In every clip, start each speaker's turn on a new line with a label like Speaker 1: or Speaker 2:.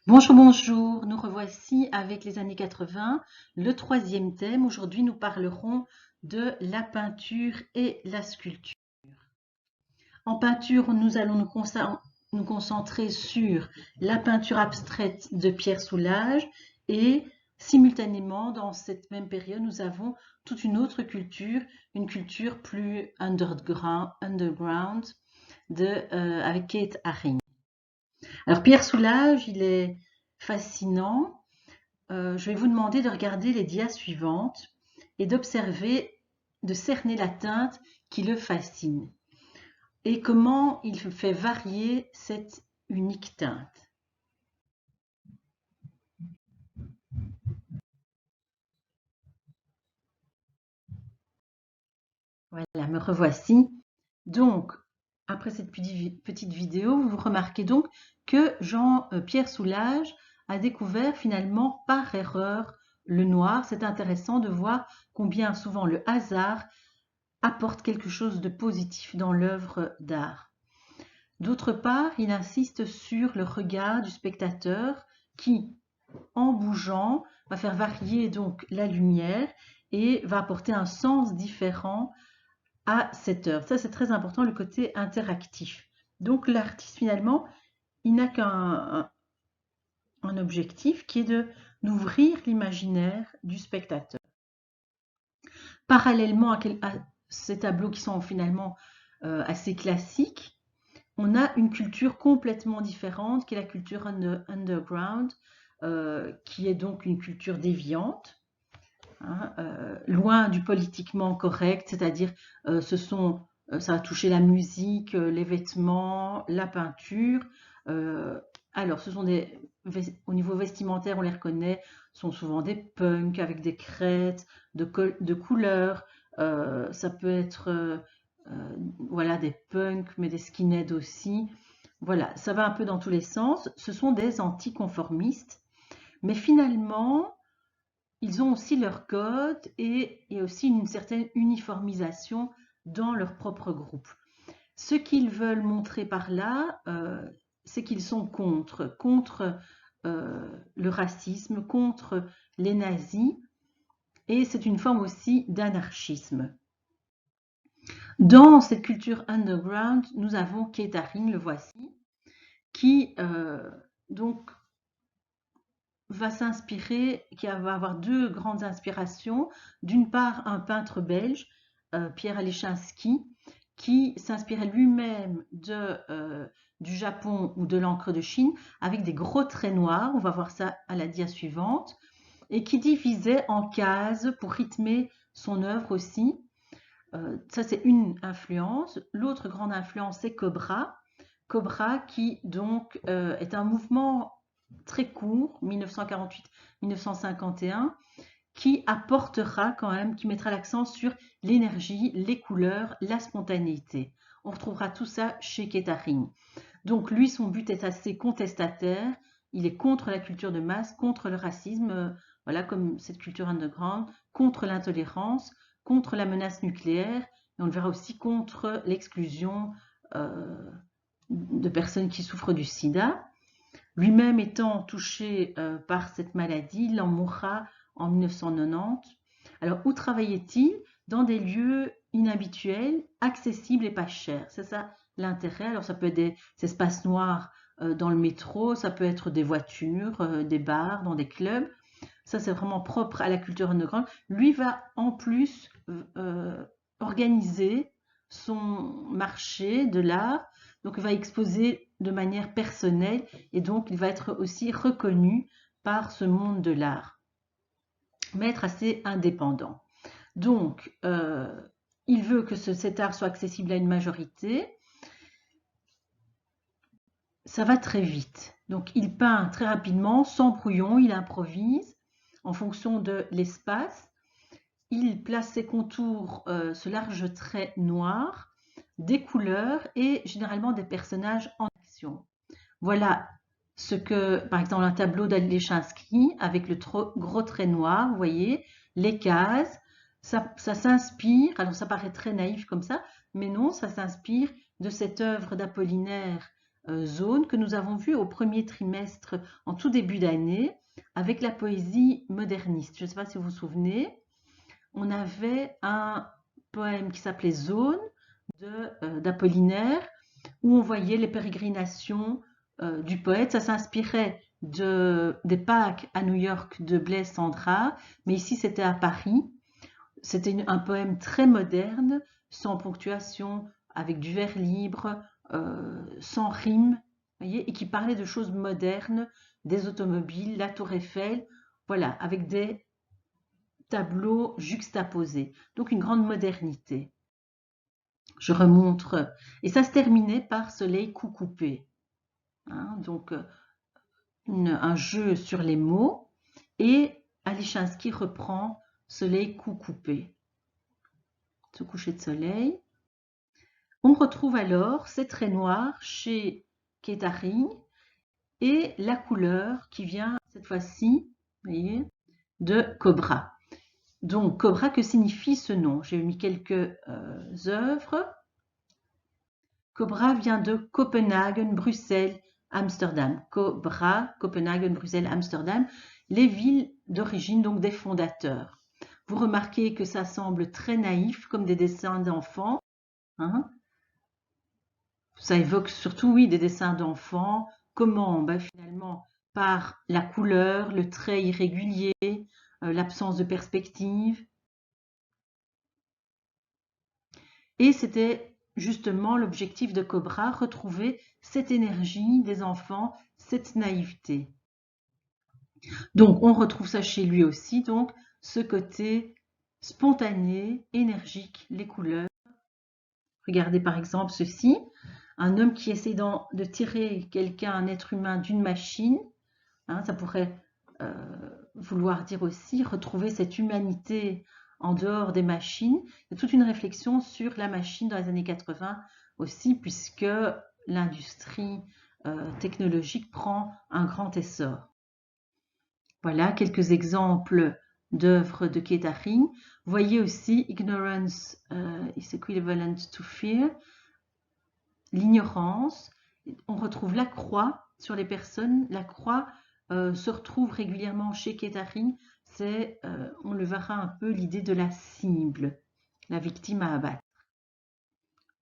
Speaker 1: Bonjour, bonjour, nous revoici avec les années 80, le troisième thème. Aujourd'hui, nous parlerons de la peinture et la sculpture. En peinture, nous allons nous concentrer sur la peinture abstraite de Pierre Soulages et simultanément, dans cette même période, nous avons toute une autre culture, une culture plus underground avec Kate Haring. Alors Pierre Soulages, il est fascinant. Je vais vous demander de regarder les dias suivantes et d'observer, de cerner la teinte qui le fascine et comment il fait varier cette unique teinte. Voilà, me revoici. Donc, après cette petite vidéo, vous remarquez donc que Jean-Pierre Soulages a découvert finalement par erreur le noir. C'est intéressant de voir combien souvent le hasard apporte quelque chose de positif dans l'œuvre d'art. D'autre part, il insiste sur le regard du spectateur qui, en bougeant, va faire varier donc la lumière et va apporter un sens différent à cette œuvre. Ça, c'est très important, le côté interactif. Donc, l'artiste, finalement, il n'a qu'un objectif qui est d'ouvrir l'imaginaire du spectateur. Parallèlement à ces tableaux qui sont finalement assez classiques, on a une culture complètement différente qui est la culture underground, qui est donc une culture déviante, hein, loin du politiquement correct, c'est-à-dire ça a touché la musique, les vêtements, la peinture. Alors, au niveau vestimentaire, on les reconnaît, sont souvent des punks avec des crêtes, de couleurs. Ça peut être voilà, des punks, mais des skinheads aussi. Voilà, ça va un peu dans tous les sens. Ce sont des anticonformistes, mais finalement, ils ont aussi leur code et aussi une certaine uniformisation dans leur propre groupe. Ce qu'ils veulent montrer par là, c'est qu'ils sont contre le racisme, contre les nazis, et c'est une forme aussi d'anarchisme. Dans cette culture underground, nous avons Kate Haring, le voici, qui donc va avoir deux grandes inspirations. D'une part, un peintre belge, Pierre Alechinsky, qui s'inspirait lui-même du Japon ou de l'encre de Chine avec des gros traits noirs, on va voir ça à la dia suivante, et qui divisait en cases pour rythmer son œuvre aussi. Ça, c'est une influence. L'autre grande influence, c'est Cobra. Cobra qui donc est un mouvement très court, 1948-1951, qui apportera quand même, qui mettra l'accent sur l'énergie, les couleurs, la spontanéité. On retrouvera tout ça chez Kate Haring. Donc lui, son but est assez contestataire. Il est contre la culture de masse, contre le racisme, voilà, comme cette culture underground, contre l'intolérance, contre la menace nucléaire, et on le verra aussi contre l'exclusion de personnes qui souffrent du sida. Lui-même étant touché par cette maladie, il en mourra en 1990. Alors, où travaillait-il? Dans des lieux inhabituels, accessibles et pas chers. C'est ça l'intérêt. Alors, ça peut être des espaces noirs dans le métro, ça peut être des voitures, des bars, dans des clubs. Ça, c'est vraiment propre à la culture underground. Lui va en plus organiser son marché de l'art. Donc, il va exposer de manière personnelle et donc il va être aussi reconnu par ce monde de l'art, mais être assez indépendant. Donc, il veut que cet art soit accessible à une majorité. Ça va très vite. Donc, il peint très rapidement, sans brouillon, il improvise en fonction de l'espace. Il place ses contours, ce large trait noir, des couleurs et généralement des personnages en action. Voilà ce que, par exemple, un tableau d'Alechinsky avec le gros trait noir, vous voyez, les cases, ça s'inspire, alors ça paraît très naïf comme ça, mais non, ça s'inspire de cette œuvre d'Apollinaire zones que nous avons vues au premier trimestre, en tout début d'année, avec la poésie moderniste. Je ne sais pas si vous vous souvenez, on avait un poème qui s'appelait Zone d'Apollinaire, où on voyait les pérégrinations du poète. Ça s'inspirait des Pâques à New York de Blaise Cendrars, mais ici c'était à Paris. C'était un poème très moderne, sans ponctuation, avec du vers libre, sans rime, voyez, et qui parlait de choses modernes, des automobiles, la Tour Eiffel, voilà, avec des tableaux juxtaposés. Donc une grande modernité. Je remontre, et ça se terminait par Soleil coup coupé. Hein, donc un jeu sur les mots, et Alishansky reprend Soleil coup coupé. Ce coucher de soleil. On retrouve alors ces traits noirs chez Kettering et la couleur qui vient cette fois-ci, voyez, de Cobra. Donc Cobra, que signifie ce nom? J'ai mis quelques œuvres. Cobra vient de Copenhague, Bruxelles, Amsterdam. Cobra, Copenhague, Bruxelles, Amsterdam, les villes d'origine donc des fondateurs. Vous remarquez que ça semble très naïf, comme des dessins d'enfants. Hein? Ça évoque surtout, oui, des dessins d'enfants. Comment? Ben, finalement, par la couleur, le trait irrégulier, l'absence de perspective. Et c'était justement l'objectif de Cobra, retrouver cette énergie des enfants, cette naïveté. Donc, on retrouve ça chez lui aussi, donc, ce côté spontané, énergique, les couleurs. Regardez par exemple ceci, un homme qui essaie de tirer quelqu'un, un être humain, d'une machine. Hein, ça pourrait vouloir dire aussi retrouver cette humanité en dehors des machines. Il y a toute une réflexion sur la machine dans les années 80 aussi, puisque l'industrie technologique prend un grand essor. Voilà quelques exemples d'œuvres de Kettering. Vous voyez aussi Ignorance is equivalent to fear, l'ignorance. On retrouve la croix sur les personnes. La croix se retrouve régulièrement chez Kettering. C'est, on le verra un peu, l'idée de la cible, la victime à abattre.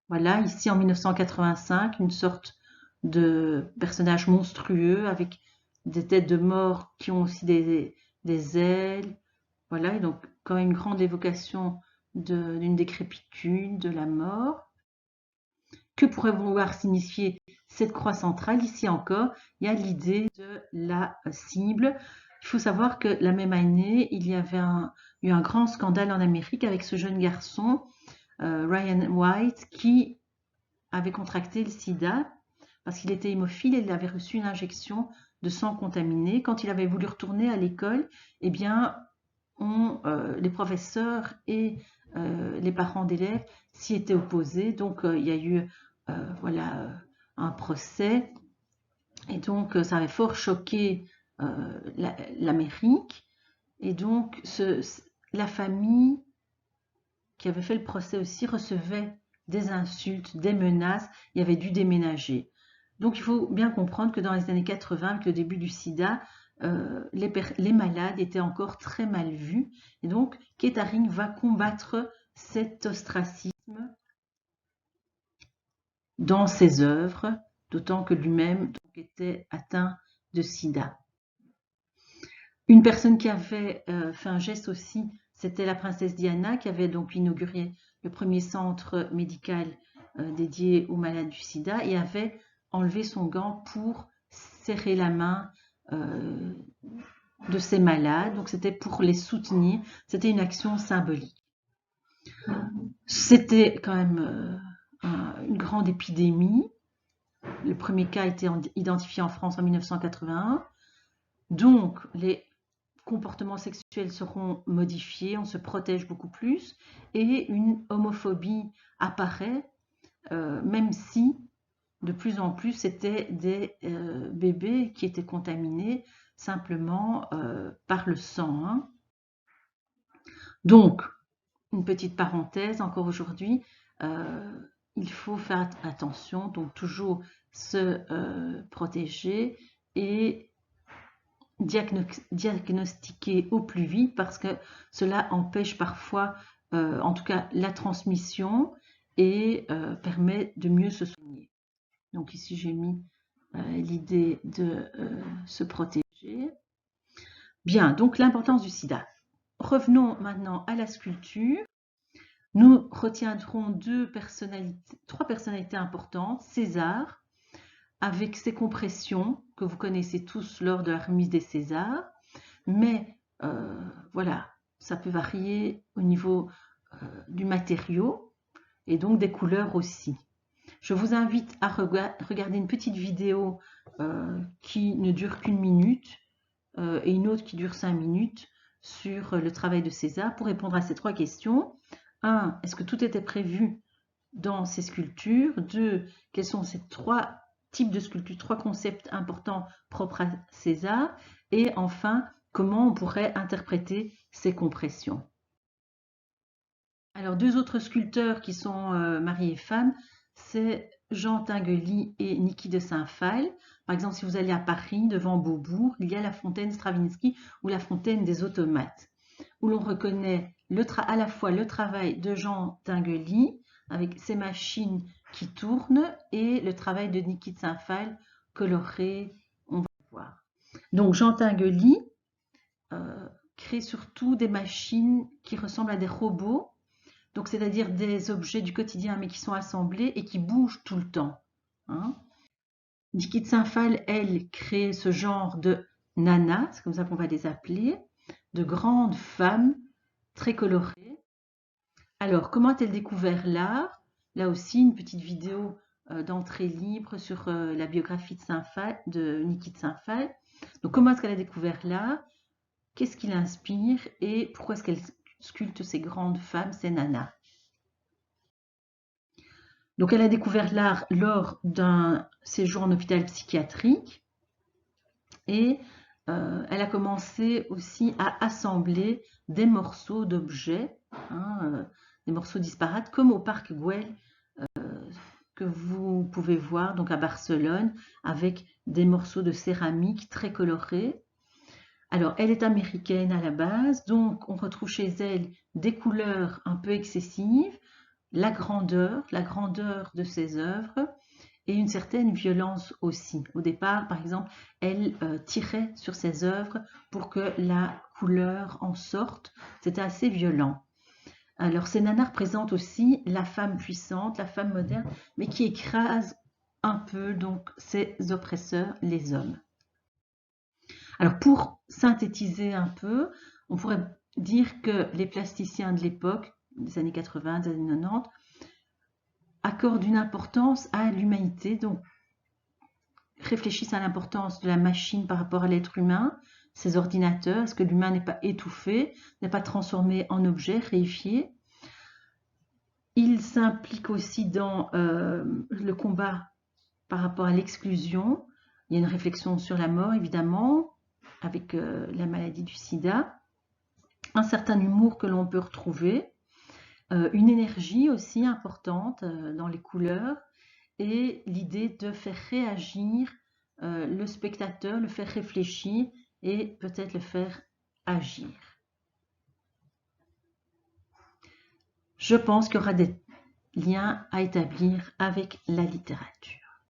Speaker 1: Voilà, ici en 1985, une sorte de personnage monstrueux avec des têtes de mort qui ont aussi des ailes. Voilà, et donc quand même une grande évocation d'une décrépitude, de la mort. Que pourrait vouloir signifier cette croix centrale? Ici encore, il y a l'idée de la cible. Il faut savoir que la même année, il y avait eu un grand scandale en Amérique avec ce jeune garçon, Ryan White, qui avait contracté le sida parce qu'il était hémophile et il avait reçu une injection de sang contaminé. Quand il avait voulu retourner à l'école, eh bien, les professeurs et les parents d'élèves s'y étaient opposés. Donc, il y a eu voilà, un procès. Et donc, ça avait fort choqué l'Amérique. Et donc, la famille qui avait fait le procès aussi recevait des insultes, des menaces. Il avait dû déménager. Donc, il faut bien comprendre que dans les années 80, avec le début du sida, les malades étaient encore très mal vus. Et donc, Kettering va combattre cet ostracisme dans ses œuvres, d'autant que lui-même était atteint de sida. Une personne qui avait fait un geste aussi, c'était la princesse Diana, qui avait donc inauguré le premier centre médical dédié aux malades du sida et avait enlevé son gant pour serrer la main de ces malades. Donc c'était pour les soutenir, c'était une action symbolique. C'était quand même une grande épidémie. Le premier cas a été identifié en France en 1981. Donc, les comportements sexuels seront modifiés, on se protège beaucoup plus et une homophobie apparaît, même si de plus en plus c'était des bébés qui étaient contaminés simplement par le sang. Hein. Donc, une petite parenthèse, encore aujourd'hui, il faut faire attention, donc toujours se protéger et diagnostiquer au plus vite parce que cela empêche parfois, en tout cas, la transmission et permet de mieux se soigner. Donc ici, j'ai mis l'idée de se protéger. Bien, donc l'importance du sida. Revenons maintenant à la sculpture. Nous retiendrons trois personnalités importantes. César, avec ses compressions que vous connaissez tous lors de la remise des Césars, mais voilà, ça peut varier au niveau du matériau et donc des couleurs aussi. Je vous invite à regarder une petite vidéo qui ne dure qu'1 minute et une autre qui dure 5 minutes sur le travail de César pour répondre à ces trois questions. 1. Est-ce que tout était prévu dans ces sculptures? 2. Quels sont ces trois types de sculptures, trois concepts importants propres à César? Et enfin, comment on pourrait interpréter ces compressions? Alors, deux autres sculpteurs qui sont mari et femme, c'est Jean Tinguely et Niki de Saint-Phal. Par exemple, si vous allez à Paris, devant Beaubourg, il y a la fontaine Stravinsky ou la fontaine des automates, où l'on reconnaît à la fois le travail de Jean Tinguely, avec ses machines qui tournent, et le travail de Niki de Saint-Phal, coloré, on va voir. Donc, Jean Tinguely crée surtout des machines qui ressemblent à des robots, donc c'est-à-dire des objets du quotidien mais qui sont assemblés et qui bougent tout le temps. Hein. Niki de Saint-Phal, elle, crée ce genre de nanas, c'est comme ça qu'on va les appeler, de grandes femmes très colorées. Alors, comment a-t-elle découvert l'art? Là aussi, une petite vidéo d'entrée libre sur la biographie de Niki de Saint-Phal. Donc, comment est-ce qu'elle a découvert l'art? Qu'est-ce qui l'inspire et pourquoi est-ce qu'elle sculpte ces grandes femmes, ces nanas? Donc, elle a découvert l'art lors d'un séjour en hôpital psychiatrique et elle a commencé aussi à assembler des morceaux d'objets, hein, des morceaux disparates, comme au parc Güell que vous pouvez voir donc à Barcelone, avec des morceaux de céramique très colorés. Alors, elle est américaine à la base, donc on retrouve chez elle des couleurs un peu excessives, la grandeur de ses œuvres et une certaine violence aussi. Au départ, par exemple, elle tirait sur ses œuvres pour que la couleur en sorte. C'était assez violent. Alors, ces nanas représentent aussi la femme puissante, la femme moderne, mais qui écrase un peu donc ses oppresseurs, les hommes. Alors, pour synthétiser un peu, on pourrait dire que les plasticiens de l'époque, des années 80, des années 90, accordent une importance à l'humanité, donc réfléchissent à l'importance de la machine par rapport à l'être humain, ces ordinateurs, est-ce que l'humain n'est pas étouffé, n'est pas transformé en objet, réifié. Il s'implique aussi dans le combat par rapport à l'exclusion. Il y a une réflexion sur la mort, évidemment, avec la maladie du sida. Un certain humour que l'on peut retrouver. Une énergie aussi importante dans les couleurs. Et l'idée de faire réagir le spectateur, le faire réfléchir et peut-être le faire agir. Je pense qu'il y aura des liens à établir avec la littérature.